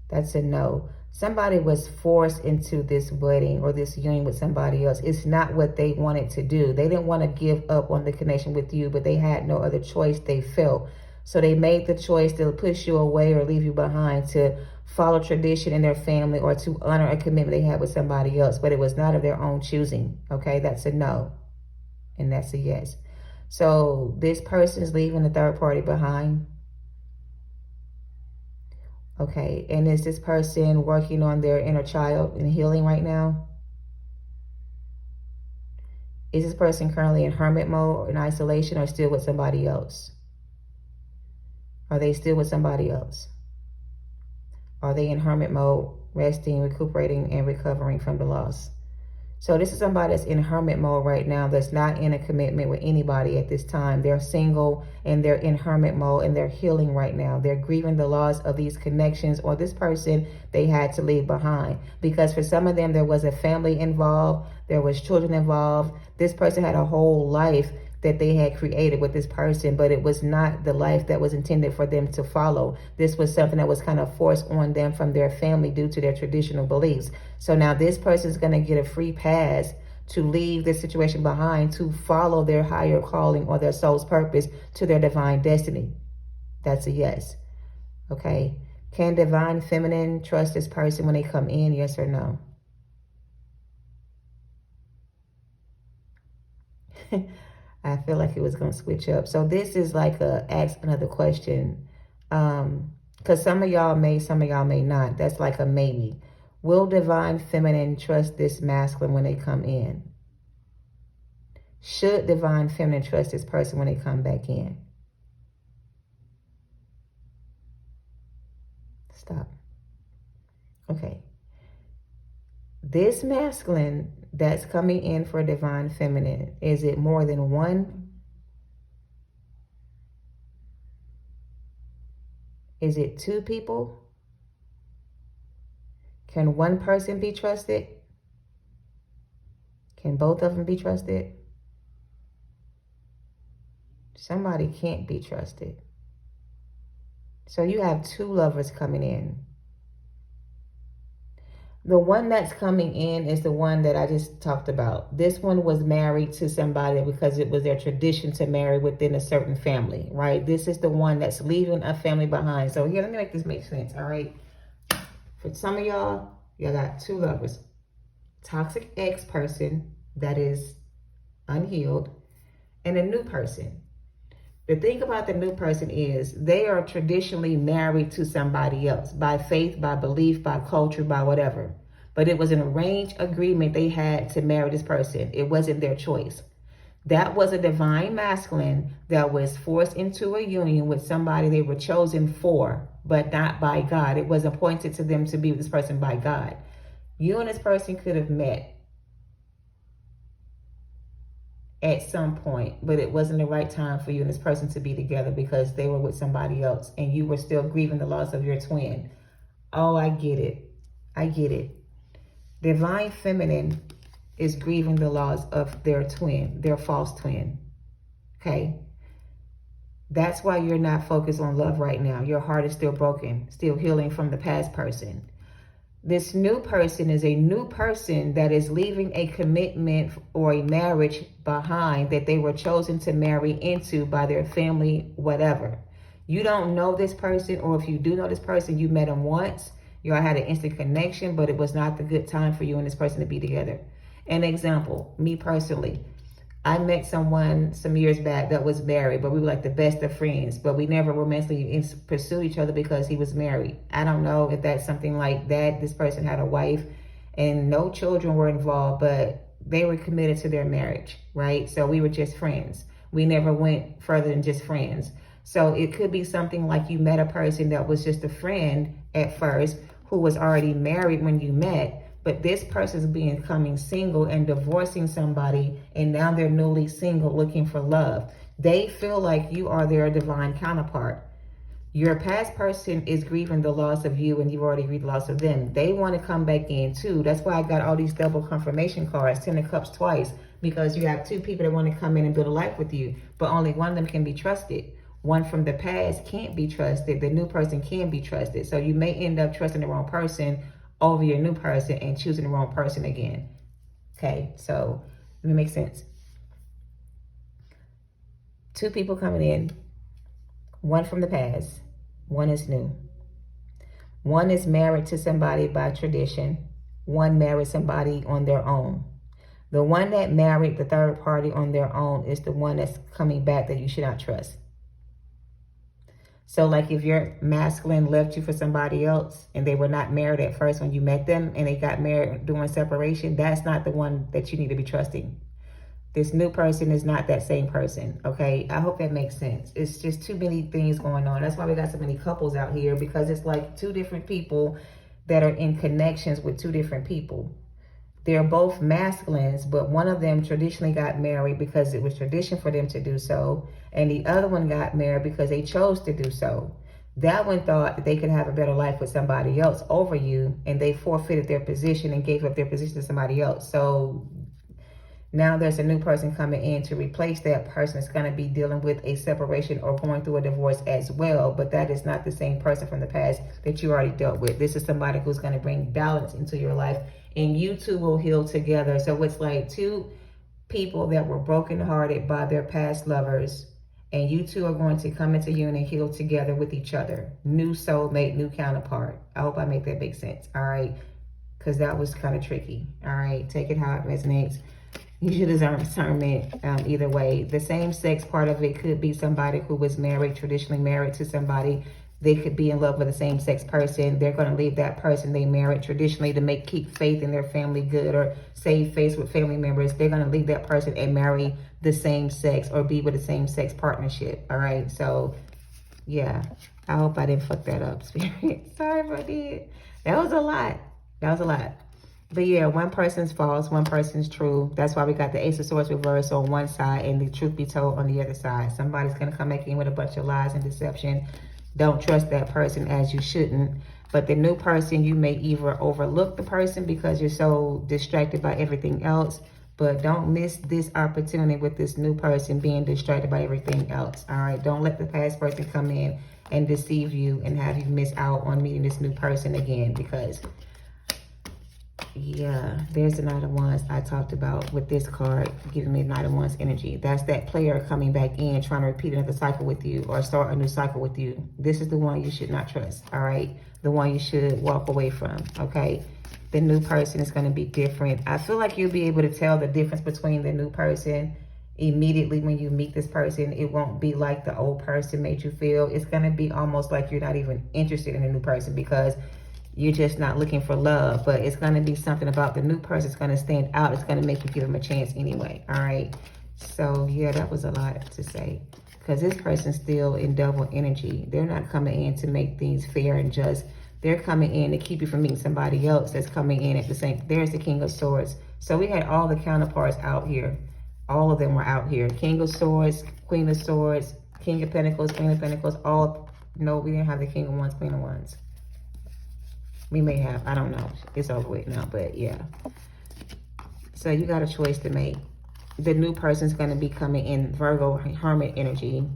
That's a no. Somebody was forced into this wedding or this union with somebody else. It's not what they wanted to do. They didn't want to give up on the connection with you, but they had no other choice, they felt. So they made the choice to push you away or leave you behind to follow tradition in their family or to honor a commitment they had with somebody else. But it was not of their own choosing. Okay, that's a no. And that's a yes. So this person is leaving the third party behind. Okay, and is this person working on their inner child and healing right now? Is this person currently in hermit mode or in isolation, or still with somebody else? Are they still with somebody else? Are they in hermit mode, resting, recuperating, and recovering from the loss? So this is somebody that's in hermit mode right now, that's not in a commitment with anybody at this time. They're single and they're in hermit mode and they're healing right now. They're grieving the loss of these connections or this person they had to leave behind. Because for some of them, there was a family involved. There was children involved. This person had a whole life that they had created with this person, but it was not the life that was intended for them to follow. This was something that was kind of forced on them from their family due to their traditional beliefs. So now this person is going to get a free pass to leave this situation behind, to follow their higher calling or their soul's purpose to their divine destiny. That's a yes. Okay. Can divine feminine trust this person when they come in? Yes or no? I feel like it was going to switch up. So this is like a ask another question. Because some of y'all may, some of y'all may not. That's like a maybe. Will divine feminine trust this masculine when they come in? Should divine feminine trust this person when they come back in? Stop. Okay. This masculine that's coming in for divine feminine, is it more than one? Is it two people? Can one person be trusted? Can both of them be trusted? Somebody can't be trusted. So you have two lovers coming in. The one that's coming in is the one that I just talked about. This one was married to somebody because it was their tradition to marry within a certain family, right? This is the one that's leaving a family behind. So here, let me make this make sense, all right? For some of y'all got two lovers. Toxic ex-person that is unhealed, and a new person. The thing about the new person is they are traditionally married to somebody else by faith, by belief, by culture, by whatever. But it was an arranged agreement they had to marry this person. It wasn't their choice. That was a divine masculine that was forced into a union with somebody they were chosen for, but not by God. It was appointed to them to be with this person by God. You and this person could have met at some point, but it wasn't the right time for you and this person to be together because they were with somebody else and you were still grieving the loss of your twin. Oh, I get it. I get it. Divine feminine is grieving the loss of their twin, their false twin. Okay? That's why you're not focused on love right now. Your heart is still broken, still healing from the past person. This new person is a new person that is leaving a commitment or a marriage behind that they were chosen to marry into by their family, whatever. You don't know this person, or if you do know this person, you met him once. You all had an instant connection, but it was not the good time for you and this person to be together. An example, me personally. I met someone some years back that was married, but we were like the best of friends, but we never romantically pursued each other because he was married. I don't know if that's something like that. This person had a wife and no children were involved, but they were committed to their marriage, right? So we were just friends. We never went further than just friends. So it could be something like you met a person that was just a friend at first who was already married when you met, but this person's becoming single and divorcing somebody, and now they're newly single looking for love. They feel like you are their divine counterpart. Your past person is grieving the loss of you, and you've already grieved the loss of them. They want to come back in too. That's why I got all these double confirmation cards, 10 of Cups twice, because you have two people that want to come in and build a life with you, but only one of them can be trusted. One from the past can't be trusted. The new person can be trusted. So you may end up trusting the wrong person over your new person and choosing the wrong person again. Okay, so let me make sense. Two people coming in, one from the past, one is new. One is married to somebody by tradition, one married somebody on their own. The one that married the third party on their own is the one that's coming back that you should not trust. So like if your masculine left you for somebody else and they were not married at first when you met them and they got married during separation, that's not the one that you need to be trusting. This new person is not that same person, okay? I hope that makes sense. It's just too many things going on. That's why we got so many couples out here, because it's like two different people that are in connections with two different people. They're both masculines, but one of them traditionally got married because it was tradition for them to do so, and the other one got married because they chose to do so. That one thought that they could have a better life with somebody else over you, and they forfeited their position and gave up their position to somebody else. So now there's a new person coming in to replace that person that's going to be dealing with a separation or going through a divorce as well. But that is not the same person from the past that you already dealt with. This is somebody who's going to bring balance into your life, and you two will heal together. So it's like two people that were brokenhearted by their past lovers, and you two are going to come into union and heal together with each other. New soulmate, new counterpart. I hope I make that make sense. All right. Because that was kind of tricky. All right. Take it how it resonates. You should deserve discernment either way. The same sex part of it could be somebody who was married, traditionally married to somebody. They could be in love with a same sex person. They're going to leave that person they married traditionally to keep faith in their family good or save face with family members. They're going to leave that person and marry the same sex or be with the same sex partnership. All right. So yeah, I hope I didn't fuck that up, Spirit. Sorry if I did. That was a lot. That was a lot. But yeah, one person's false, one person's true. That's why we got the Ace of Swords reversed on one side and the truth be told on the other side. Somebody's going to come back in with a bunch of lies and deception. Don't trust that person as you shouldn't. But the new person, you may either overlook the person because you're so distracted by everything else. But don't miss this opportunity with this new person being distracted by everything else. All right, don't let the past person come in and deceive you and have you miss out on meeting this new person again, because Yeah, there's the Knight of Wands I talked about with this card giving me Knight of Wands energy. That's that player coming back in, trying to repeat another cycle with you or start a new cycle with you. This is the one you should not trust, all right? The one you should walk away from, okay? The new person is going to be different. I feel like you'll be able to tell the difference between the new person immediately when you meet this person. It won't be like the old person made you feel. It's going to be almost like you're not even interested in a new person because you're just not looking for love. But it's going to be something about the new person that's going to stand out. It's going to make you give them a chance anyway, all right? So, yeah, that was a lot to say. Because this person's still in double energy. They're not coming in to make things fair and just. They're coming in to keep you from meeting somebody else that's coming in at the same. There's the King of Swords. So we had all the counterparts out here. All of them were out here. King of Swords, Queen of Swords, King of Pentacles, Queen of Pentacles. All, no, we didn't have the King of Wands, Queen of Wands. We may have, I don't know. It's over with now, but yeah. So you got a choice to make. The new person's going to be coming in Virgo Hermit energy.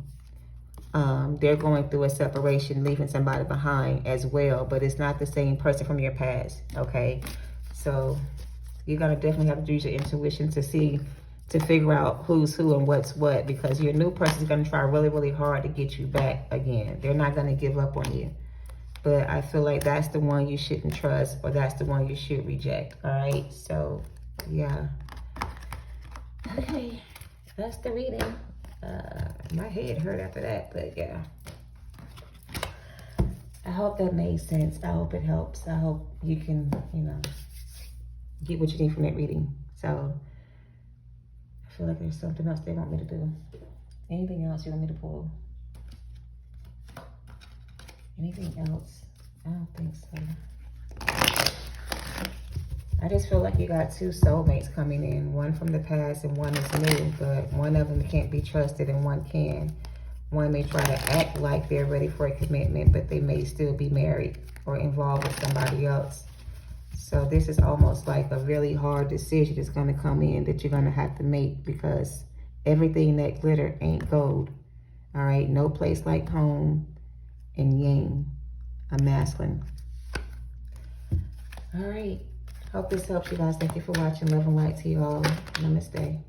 They're going through a separation, leaving somebody behind as well, but it's not the same person from your past, okay? So you're going to definitely have to use your intuition to see, to figure out who's who and what's what, because your new person is going to try really, really hard to get you back again. They're not going to give up on you. But I feel like that's the one you shouldn't trust, or that's the one you should reject, all right? So, yeah. Okay, that's the reading. My head hurt after that, but yeah. I hope that made sense. I hope it helps. I hope you can, you know, get what you need from that reading. So, I feel like there's something else they want me to do. Anything else you want me to pull? Anything else? I don't think so. I just feel like you got two soulmates coming in. One from the past and one is new. But one of them can't be trusted and one can. One may try to act like they're ready for a commitment, but they may still be married or involved with somebody else. So this is almost like a really hard decision that's going to come in that you're going to have to make, because everything that glitter ain't gold. All right? No place like home and yang, a masculine. All right. Hope this helps you guys. Thank you for watching. Love and light to you all. Namaste.